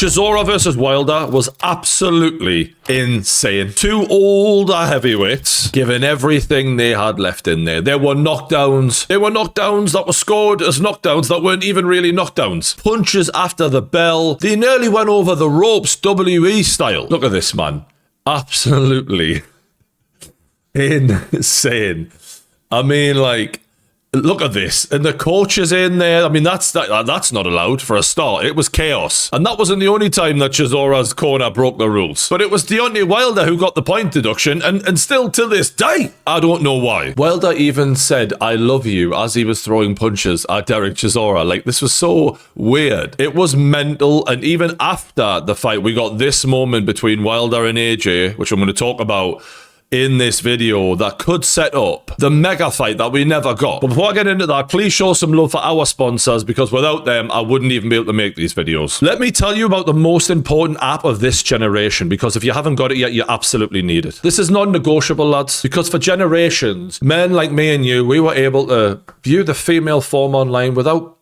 Chisora versus Wilder was absolutely insane. Two older heavyweights giving everything they had left in there. There were knockdowns. There were knockdowns that were scored as knockdowns that weren't even really knockdowns. Punches after the bell. They nearly went over the ropes, WE style. Look at this, man. Absolutely insane. I mean, like, look at this. And the coach is in there. I mean, that's not allowed for a start. It was chaos. And that wasn't the only time that Chisora's corner broke the rules. But it was Deontay Wilder who got the point deduction. And still to this day, I don't know why. Wilder even said, "I love you," as he was throwing punches at Derek Chisora. Like, this was so weird. It was mental. And even after the fight, we got this moment between Wilder and AJ, which I'm going to talk about in this video, that could set up the mega fight that we never got. But before I get into that, please show some love for our sponsors, because without them, I wouldn't even be able to make these videos. Let me tell you about the most important app of this generation, because if you haven't got it yet, you absolutely need it. This is non-negotiable, lads, because for generations, men like me and you, we were able to view the female form online without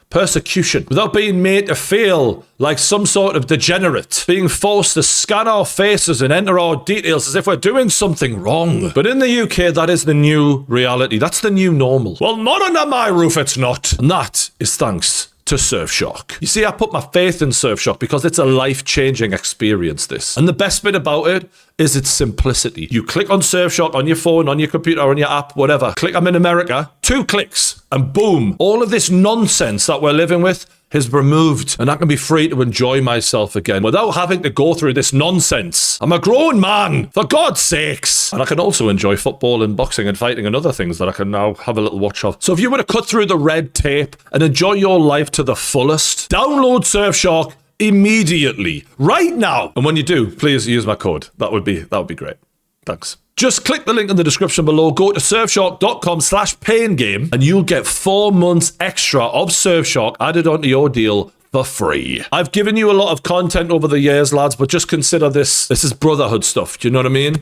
persecution, without being made to feel like some sort of degenerate, being forced to scan our faces and enter our details as if we're doing something wrong. But in the UK, that is the new reality. That's the new normal. Well, not under my roof, it's not. And that is thanks to Surfshark. You see, I put my faith in Surfshark because it's a life-changing experience, this. And the best bit about it is its simplicity. You click on Surfshark on your phone, on your computer, on your app, whatever. Click I'm in America, 2 clicks, and boom. All of this nonsense that we're living with is removed, and I can be free to enjoy myself again without having to go through this nonsense. I'm a grown man, for God's sakes. And I can also enjoy football and boxing and fighting and other things that I can now have a little watch of. So if you want to cut through the red tape and enjoy your life to the fullest, download Surfshark immediately, right now. And when you do, please use my code. That would be great. Thanks. Just click the link in the description below, go to surfshark.com/paingame, and you'll get 4 months extra of Surfshark added onto your deal for free. I've given you a lot of content over the years, lads, but just consider this. This is brotherhood stuff. Do you know what I mean?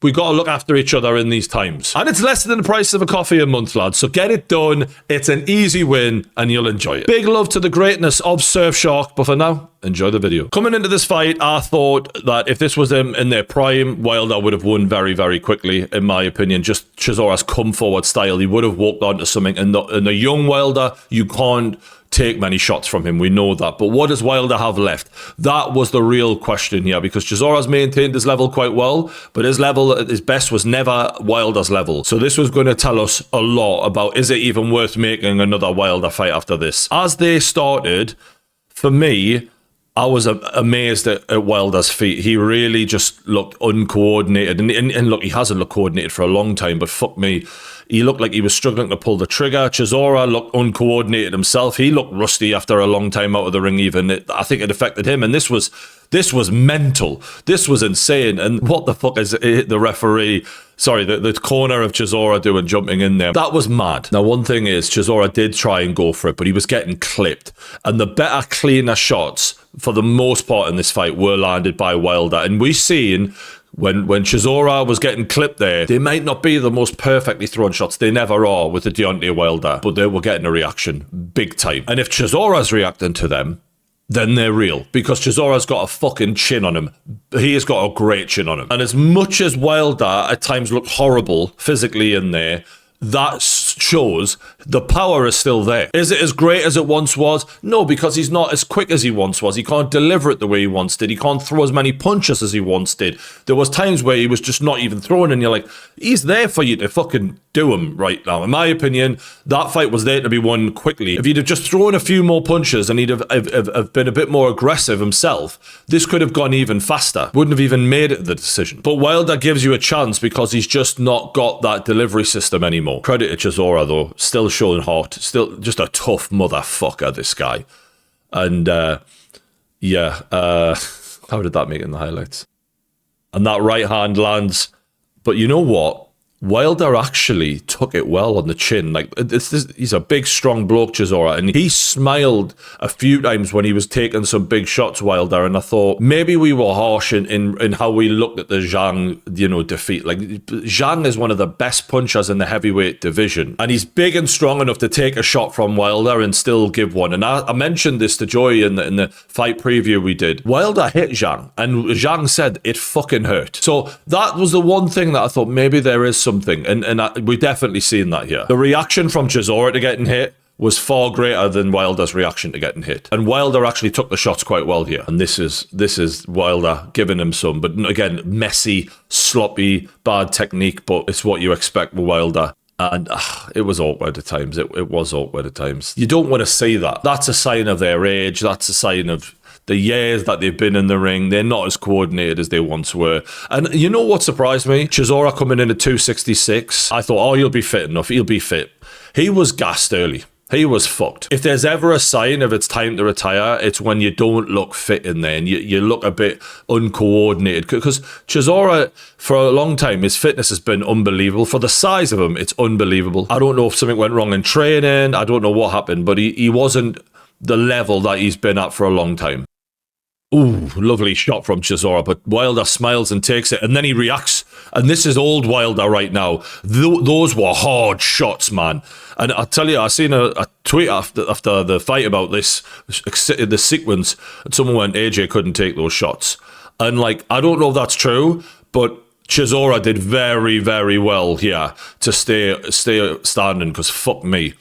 We got to look after each other in these times. And it's less than the price of a coffee a month, lads. So get it done. It's an easy win and you'll enjoy it. Big love to the greatness of Surfshark. But for now, enjoy the video. Coming into this fight, I thought that if this was them in their prime, Wilder would have won very, very quickly, in my opinion. Just Chisora's come forward style. He would have walked onto something. And the young Wilder, you can't take many shots from him. We know that. But what does Wilder have left? That was the real question here, because Chisora's maintained his level quite well, but his level at his best was never Wilder's level. So this was going to tell us a lot about, is it even worth making another Wilder fight after this? As they started, for me, I was amazed at Wilder's feet. He really just looked uncoordinated. And look, he hasn't looked coordinated for a long time, but fuck me, he looked like he was struggling to pull the trigger. Chisora looked uncoordinated himself. He looked rusty after a long time out of the ring even. I think it affected him. And this was mental. This was insane. And what the fuck is the referee... Sorry, the corner of Chisora doing, jumping in there. That was mad. Now, one thing is, Chisora did try and go for it, but he was getting clipped. And the better, cleaner shots, for the most part in this fight, were landed by Wilder. And we've seen... When Chisora was getting clipped there, they might not be the most perfectly thrown shots. They never are with the Deontay Wilder, but they were getting a reaction big time. And if Chisora's reacting to them, then they're real, because Chisora's got a fucking chin on him. He has got a great chin on him. And as much as Wilder at times looked horrible physically in there, that shows the power is still there. Is it as great as it once was? No, because he's not as quick as he once was. He can't deliver it the way he once did. He can't throw as many punches as he once did. There was times where he was just not even throwing, and you're like, he's there for you to fucking do him right now. In my opinion, that fight was there to be won quickly. If he'd have just thrown a few more punches and he'd have been a bit more aggressive himself, this could have gone even faster. Wouldn't have even made it the decision. But Wilder gives you a chance because he's just not got that delivery system anymore. Credit to Chisora though, still showing heart, still just a tough motherfucker, this guy. And how did that make it in the highlights? And that right hand lands. But you know what? Wilder actually took it well on the chin. Like, he's a big, strong bloke, Chisora, and he smiled a few times when he was taking some big shots, Wilder, and I thought maybe we were harsh in how we looked at the Zhang, defeat. Like, Zhang is one of the best punchers in the heavyweight division, and he's big and strong enough to take a shot from Wilder and still give one. And I mentioned this to Joy in the fight preview we did. Wilder hit Zhang, and Zhang said it fucking hurt. So that was the one thing that I thought maybe there is something, and we definitely seen that here. The reaction from Chisora to getting hit was far greater than Wilder's reaction to getting hit, and Wilder actually took the shots quite well here. And this is Wilder giving him some, but again, messy, sloppy, bad technique, but it's what you expect with Wilder. And it was awkward at times. It was awkward at times. You don't want to see that. That's a sign of their age. That's a sign of the years that they've been in the ring. They're not as coordinated as they once were. And you know what surprised me? Chisora coming in at 266. I thought, oh, he'll be fit enough. He'll be fit. He was gassed early. He was fucked. If there's ever a sign of it's time to retire, it's when you don't look fit in there and you look a bit uncoordinated. Because Chisora, for a long time, his fitness has been unbelievable. For the size of him, it's unbelievable. I don't know if something went wrong in training. I don't know what happened, but he wasn't the level that he's been at for a long time. Ooh, lovely shot from Chisora, but Wilder smiles and takes it, and then he reacts, and this is old Wilder right now. Those were hard shots, man. And I tell you, I seen a tweet after the fight about the sequence, and someone went, AJ couldn't take those shots. And like, I don't know if that's true, but Chisora did very, very well here to stay standing, because fuck me.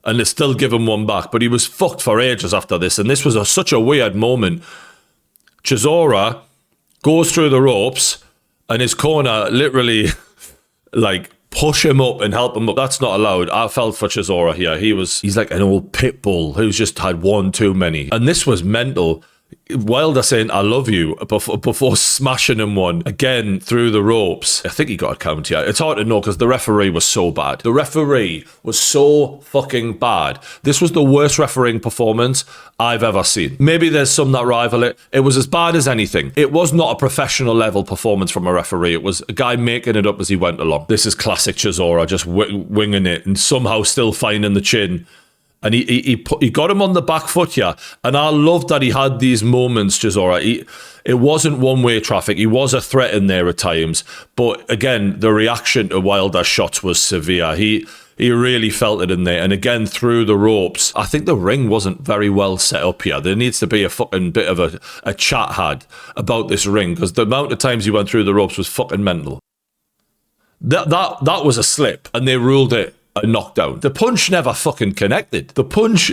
And they still give him one back, but he was fucked for ages after this, and this was such a weird moment. Chisora goes through the ropes and his corner literally like push him up and help him up. That's not allowed. I felt for Chisora here. He's like an old pit bull who's just had one too many. And this was mental. Wilder saying, I love you, before smashing him one again through the ropes. I think he got a count here. It's hard to know because the referee was so bad. The referee was so fucking bad. This was the worst refereeing performance I've ever seen. Maybe there's some that rival it. It was as bad as anything. It was not a professional level performance from a referee. It was a guy making it up as he went along. This is classic Chisora, just winging it and somehow still finding the chin. And he got him on the back foot here. And I loved that he had these moments, Chisora. It wasn't one-way traffic. He was a threat in there at times. But again, the reaction to Wilder's shots was severe. He really felt it in there. And again, through the ropes. I think the ring wasn't very well set up here. There needs to be a fucking bit of a chat had about this ring, because the amount of times he went through the ropes was fucking mental. That was a slip, and they ruled it a knockdown. The punch never fucking connected. The punch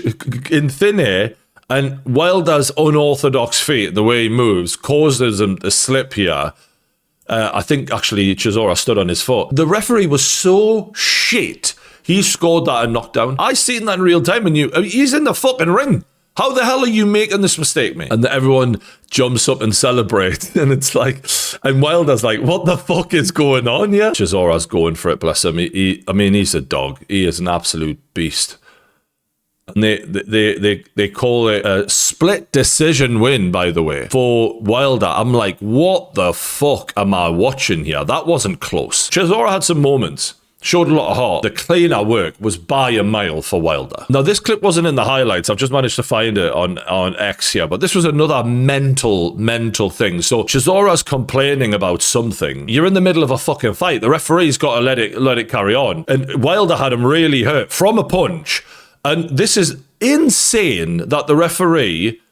in thin air, and Wilder's unorthodox feet, the way he moves, causes him to slip here. I think actually Chisora stood on his foot. The referee was so shit. He scored that a knockdown. I seen that in real time, and he's in the fucking ring. How the hell are you making this mistake, mate? And everyone jumps up and celebrates. And it's like, and Wilder's like, what the fuck is going on here? Chisora's going for it, bless him. He's a dog. He is an absolute beast. And they call it a split decision win, by the way, for Wilder. I'm like, what the fuck am I watching here? That wasn't close. Chisora had some moments. Showed a lot of heart. The cleaner work was by a mile for Wilder. Now, this clip wasn't in the highlights. I've just managed to find it on X here. But this was another mental thing. So Chisora's complaining about something. You're in the middle of a fucking fight. The referee's got to let it carry on. And Wilder had him really hurt from a punch. And this is insane that the referee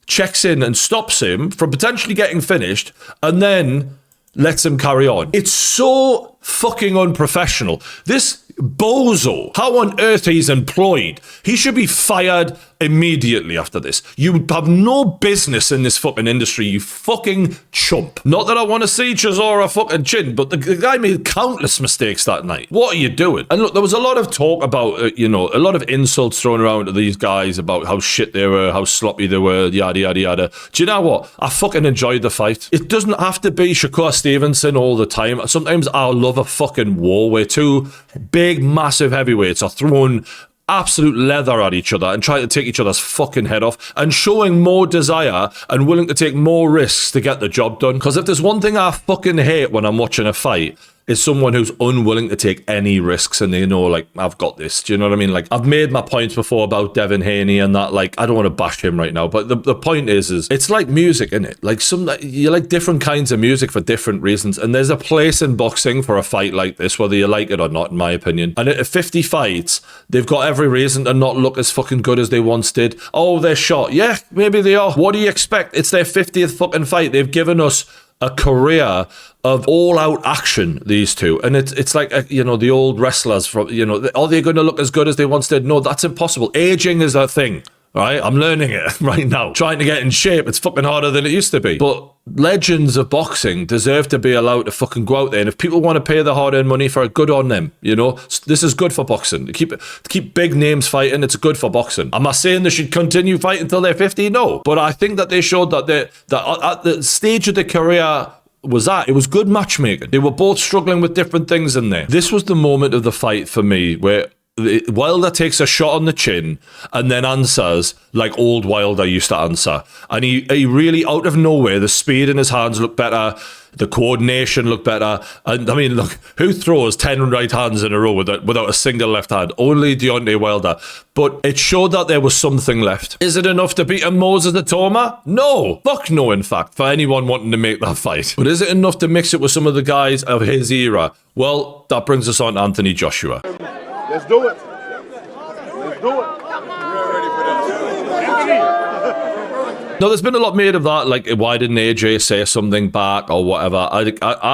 checks in and stops him from potentially getting finished and then lets him carry on. It's so fucking unprofessional. This bozo, how on earth he's employed? He should be fired immediately after this. You have no business in this fucking industry, you fucking chump. Not that I want to see Chisora fucking chin, but the guy made countless mistakes that night. What are you doing? And look, there was a lot of talk about, a lot of insults thrown around to these guys about how shit they were, how sloppy they were, yada, yada, yada. Do you know what? I fucking enjoyed the fight. It doesn't have to be Shakur Stevenson all the time. Sometimes I love a fucking war where two big, massive heavyweights are throwing absolute leather at each other and trying to take each other's fucking head off and showing more desire and willing to take more risks to get the job done. Because if there's one thing I fucking hate when I'm watching a fight, is someone who's unwilling to take any risks, and they know, like, I've got this. Do you know what I mean? Like, I've made my points before about Devin Haney and that. Like, I don't want to bash him right now, but the point is it's like music, isn't it? Like, you like different kinds of music for different reasons, and there's a place in boxing for a fight like this, whether you like it or not, in my opinion. And at 50 fights, they've got every reason to not look as fucking good as they once did. Oh, they're shot. Yeah, maybe they are. What do you expect? It's their 50th fucking fight. They've given us a career of all-out action, these two. And it's like, the old wrestlers from, are they going to look as good as they once did? No, that's impossible. Aging is a thing. Right, I'm learning it right now. Trying to get in shape, it's fucking harder than it used to be. But legends of boxing deserve to be allowed to fucking go out there. And if people want to pay the hard-earned money for it, good on them. This is good for boxing. To keep big names fighting, it's good for boxing. Am I saying they should continue fighting until they're 50? No. But I think that they showed that at the stage of their career it was good matchmaking. They were both struggling with different things in there. This was the moment of the fight for me where Wilder takes a shot on the chin and then answers like old Wilder used to answer. And he really, out of nowhere, the speed in his hands looked better, the coordination looked better. And I mean, look, who throws 10 right hands in a row without a single left hand? Only Deontay Wilder. But it showed that there was something left. Is it enough to beat a Moses Atoma? No. Fuck no, in fact, for anyone wanting to make that fight. But is it enough to mix it with some of the guys of his era? Well, that brings us on to Anthony Joshua. Let's do it. Let's do it. We're ready for that. Now, there's been a lot made of that, like, why didn't AJ say something back or whatever? I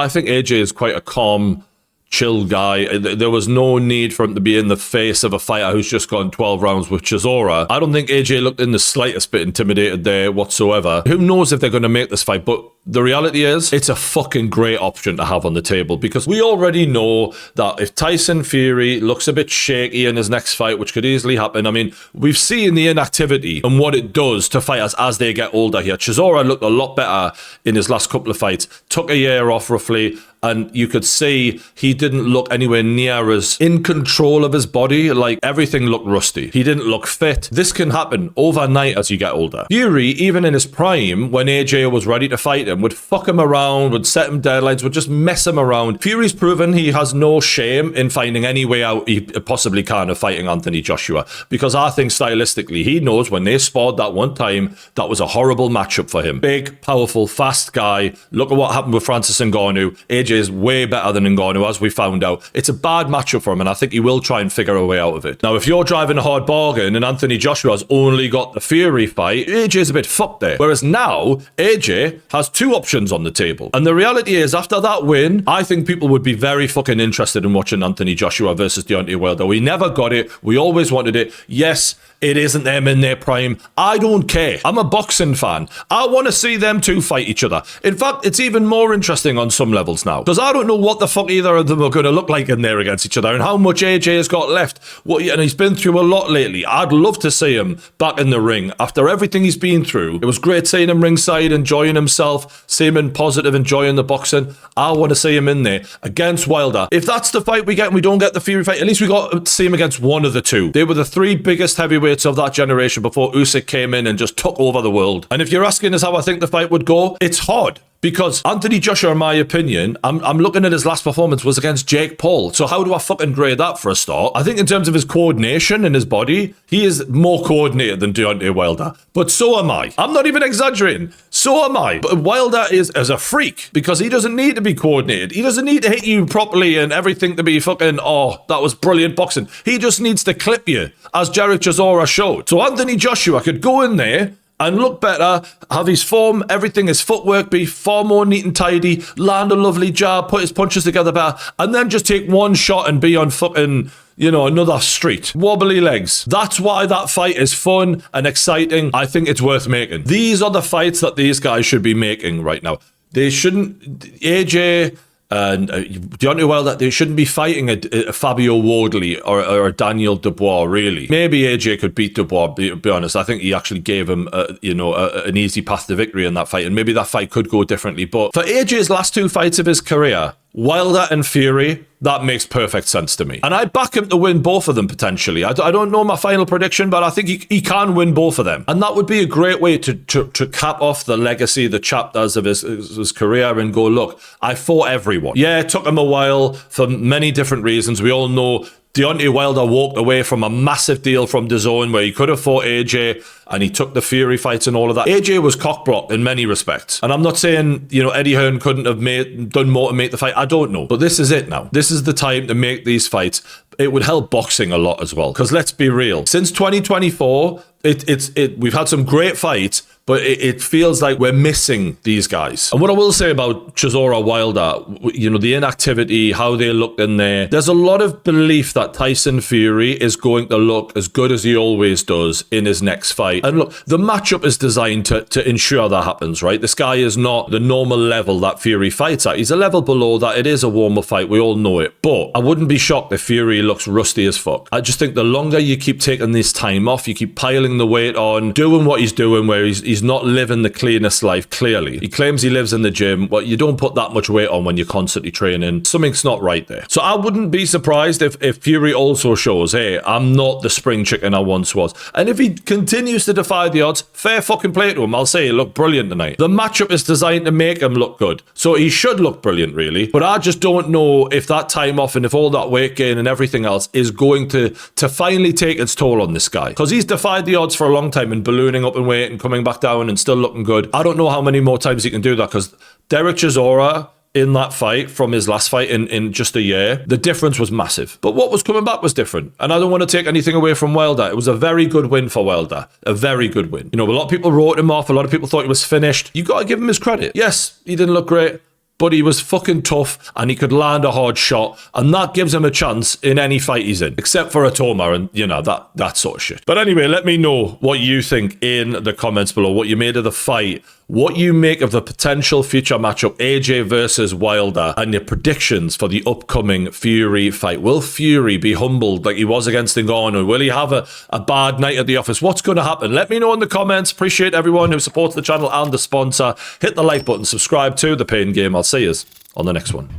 think AJ is quite a calm, chill guy. There was no need for him to be in the face of a fighter who's just gone 12 rounds with Chisora. I don't think AJ looked in the slightest bit intimidated there whatsoever. Who knows if they're going to make this fight, but the reality is, it's a fucking great option to have on the table, because we already know that if Tyson Fury looks a bit shaky in his next fight, which could easily happen, I mean, we've seen the inactivity and what it does to fighters as they get older here. Chisora looked a lot better in his last couple of fights, took a year off roughly, and you could see he didn't look anywhere near as in control of his body. Like, everything looked rusty. He didn't look fit. This can happen overnight as you get older. Fury, even in his prime, when AJ was ready to fight him, would fuck him around, would set him deadlines, would just mess him around. Fury's proven he has no shame in finding any way out he possibly can of fighting Anthony Joshua, because I think stylistically, he knows when they sparred that one time, that was a horrible matchup for him. Big, powerful, fast guy. Look at what happened with Francis Ngannou. AJ is way better than Ngannou, as we found out. It's a bad matchup for him, and I think he will try and figure a way out of it. Now, if you're driving a hard bargain and Anthony Joshua's only got the Fury fight, AJ's a bit fucked there. Whereas now, AJ has two options on the table. And the reality is, after that win, I think people would be very fucking interested in watching Anthony Joshua versus Deontay Wilder. We never got it. We always wanted it. Yes, it isn't them in their prime. I don't care. I'm a boxing fan. I want to see them two fight each other. In fact, it's even more interesting on some levels now, because I don't know what the fuck either of them are going to look like in there against each other, and how much AJ has got left. And he's been through a lot lately. I'd love to see him back in the ring after everything he's been through. It was great seeing him ringside, enjoying himself, seeing him positive, enjoying the boxing. I want to see him in there against Wilder. If that's the fight we get and we don't get the Fury fight, at least we got to see him against one of the two. They were the three biggest heavyweights of that generation before Usyk came in and just took over the world. And if you're asking us how I think the fight would go, it's hard. Because Anthony Joshua, in my opinion, I'm looking at his last performance was against Jake Paul. So how do I fucking grade that for a start? I think in terms of his coordination in his body, he is more coordinated than Deontay Wilder. But so am I. I'm not even exaggerating. So am I. But Wilder is a freak, because he doesn't need to be coordinated. He doesn't need to hit you properly and everything to be fucking, oh, that was brilliant boxing. He just needs to clip you, as Jarek Chisora showed. So Anthony Joshua could go in there and look better, have his form, everything, his footwork be far more neat and tidy, land a lovely jab, put his punches together better, and then just take one shot and be on fucking, another street. Wobbly legs. That's why that fight is fun and exciting. I think it's worth making. These are the fights that these guys should be making right now. They shouldn't, AJ and Deontay Wilder, they shouldn't be fighting a Fabio Wardley or a Daniel Dubois, really. Maybe AJ could beat Dubois, be honest. I think he actually gave him, an easy path to victory in that fight, and maybe that fight could go differently. But for AJ's last two fights of his career, Wilder and Fury, that makes perfect sense to me. And I back him to win both of them potentially. I don't know my final prediction, but I think he can win both of them. And that would be a great way to cap off the legacy, the chapters of his career and go, look, I fought everyone. Yeah, it took him a while for many different reasons. We all know Deontay Wilder walked away from a massive deal from DAZN where he could have fought AJ and he took the Fury fights and all of that. AJ was cockblocked in many respects. And I'm not saying, Eddie Hearn couldn't have done more to make the fight. I don't know. But this is it now. This is the time to make these fights. It would help boxing a lot as well. Because let's be real. Since 2024, we've had some great fights, but it feels like we're missing these guys. And what I will say about Chisora Wilder, the inactivity, how they looked in there's a lot of belief that Tyson Fury is going to look as good as he always does in his next fight. And look, the matchup is designed to ensure that happens, right? This guy is not the normal level that Fury fights at. He's a level below that. It is a warmer fight. We all know it. But I wouldn't be shocked if Fury looks rusty as fuck. I just think the longer you keep taking this time off, you keep piling the weight on, doing what he's doing where he's not living the cleanest life, clearly. He claims he lives in the gym, but you don't put that much weight on when you're constantly training. Something's not right there. So I wouldn't be surprised if Fury also shows, hey, I'm not the spring chicken I once was. And if he continues to defy the odds, fair fucking play to him. I'll say he looked brilliant tonight. The matchup is designed to make him look good. So he should look brilliant, really. But I just don't know if that time off and if all that weight gain and everything else is going to finally take its toll on this guy. Because he's defied the odds for a long time and ballooning up in weight and coming back down and still looking good. I don't know how many more times he can do that because Derek Chisora in that fight from his last fight in just a year, the difference was massive. But what was coming back was different. And I don't want to take anything away from Wilder. It was a very good win for Wilder. A very good win. A lot of people wrote him off. A lot of people thought he was finished. You got to give him his credit. Yes, he didn't look great, but he was fucking tough and he could land a hard shot, and that gives him a chance in any fight he's in, except for Atoma and that sort of shit. But anyway, let me know what you think in the comments below, what you made of the fight, what you make of the potential future matchup AJ versus Wilder, and your predictions for the upcoming Fury fight. Will Fury be humbled like he was against Ngannou? Will he have a bad night at the office? What's going to happen? Let me know in the comments. Appreciate everyone who supports the channel and the sponsor. Hit the like button, subscribe to The Pain Game. I'll see you on the next one.